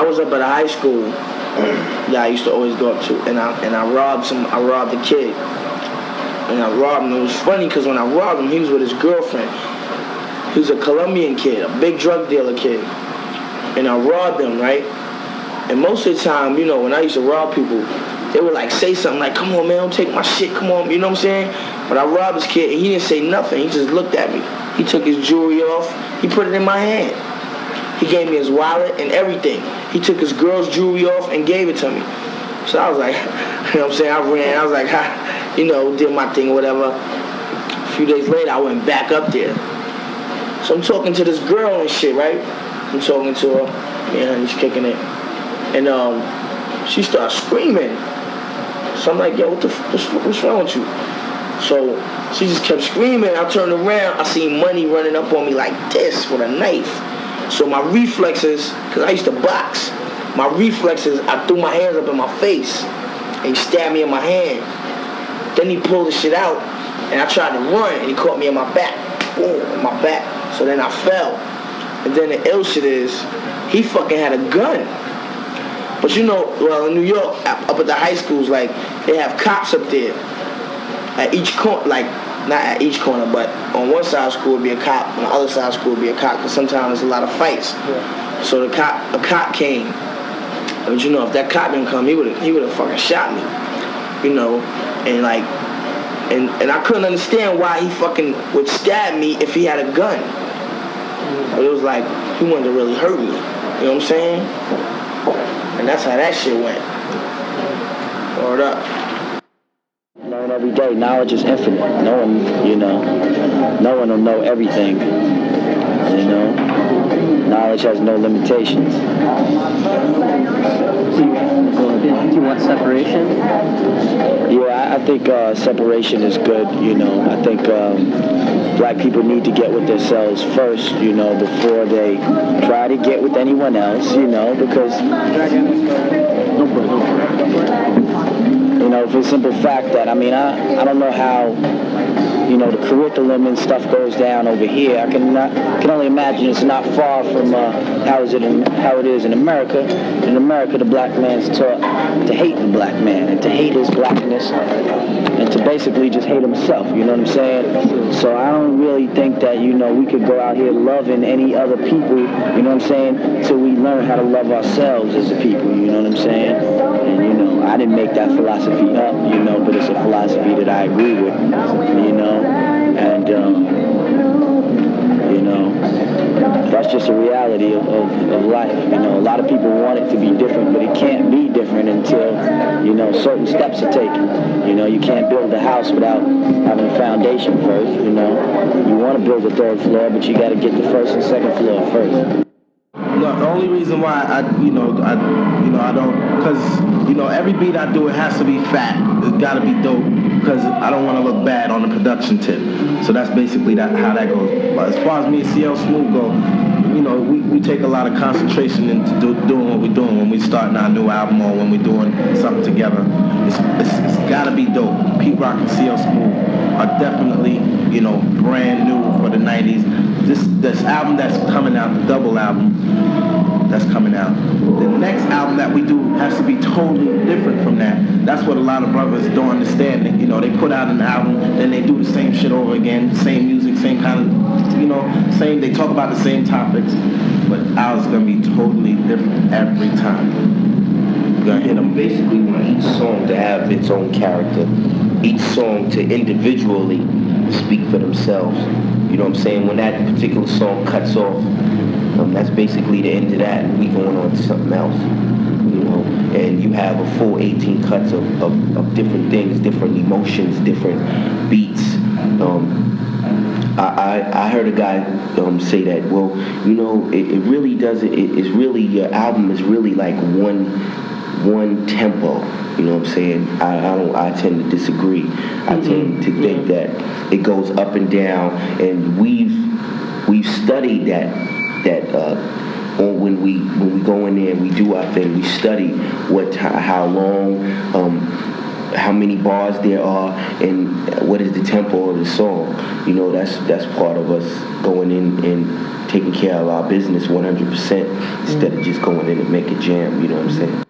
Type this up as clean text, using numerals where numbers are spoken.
I was up at a high school that I used to always go up to, and I robbed a kid. And I robbed him. It was funny because when I robbed him, he was with his girlfriend. He was a Colombian kid, a big drug dealer kid. And I robbed him, right? And most of the time, you know, when I used to rob people, they would like say something like, come on, man, don't take my shit, come on, you know what I'm saying? But I robbed this kid, and he didn't say nothing. He just looked at me. He took his jewelry off. He put it in my hand. He gave me his wallet and everything. He took his girl's jewelry off and gave it to me. So I was like, you know what I'm saying? I ran. I was like, you know, did my thing or whatever. A few days later, I went back up there. So I'm talking to this girl and shit, right? I'm talking to her. Yeah, he's kicking it. And she starts screaming. So I'm like, yo, what's wrong with you? So she just kept screaming. I turned around. I seen money running up on me like this with a knife. So my reflexes, because I used to box, my reflexes, I threw my hands up in my face. And he stabbed me in my hand. Then he pulled the shit out, and I tried to run, and he caught me in my back. Boom, in my back. So then I fell. And then the ill shit is, he fucking had a gun. But you know, well, in New York, up at the high schools, like, they have cops up there. At each corner, like, not at each corner, but on one side of school would be a cop, on the other side of school would be a cop, because sometimes there's a lot of fights. Yeah. So a cop came. But you know, if that cop didn't come, he would have fucking shot me. You know, and like, and I couldn't understand why he fucking would stab me if he had a gun. But it was like, he wanted to really hurt me. You know what I'm saying? And that's how that shit went. Word up. Learn every day. Knowledge is infinite. No one will know everything. You know? Knowledge has no limitations. Do you want separation? Yeah, I think separation is good, you know. I think black people need to get with themselves first, you know, before they try to get with anyone else, you know, because, you know, for the simple fact that, I mean, I don't know how, you know, the curriculum and stuff goes down over here. I can only imagine it's not far from how it is in America. In America, the black man's taught to hate the black man and to hate his blackness and to basically just hate himself. You know what I'm saying? So I don't really think that, you know, we could go out here loving any other people. You know what I'm saying? Till we learn how to love ourselves as a people. You know what I'm saying? And you know, I didn't make that philosophy up. You know, but it's a philosophy that I agree with. You know. And, you know, that's just a reality of life. You know, a lot of people want it to be different, but it can't be different until, you know, certain steps are taken. You know, you can't build a house without having a foundation first, you know. You want to build a third floor, but you got to get the first and second floor first. No, the only reason why I don't, because, you know, every beat I do, it has to be fat. It's got to be dope, because I don't want to look bad on the production tip. So that's basically how that goes. But as far as me and CL Smooth go, you know, we take a lot of concentration into doing what we're doing when we starting our new album or when we're doing something together. It's got to be dope. Pete Rock and CL Smooth are definitely, you know, brand new for the 90s. This album that's coming out, the double album that's coming out, the next album that we do has to be totally different from that. That's what a lot of brothers don't understand. You know, they put out an album, then they do the same shit over again, same music, same kind of, you know, they talk about the same topics, but ours is going to be totally different every time. You're going to hit them. Basically want each song to have its own character, each song to individually speak for themselves. You know what I'm saying? When that particular song cuts off, that's basically the end of that. We going on to something else. You know, and you have a full 18 cuts of different things, different emotions, different beats. I heard a guy say that, well, you know, it really doesn't, it's really, your album is really like one tempo. You know what I'm saying? I tend to disagree. I tend to think that it goes up and down, and we've studied that when we go in there and we do our thing, we study how long how many bars there are and what is the tempo of the song. You know, that's part of us going in and taking care of our business 100% instead of just going in and make a jam. You know what I'm saying?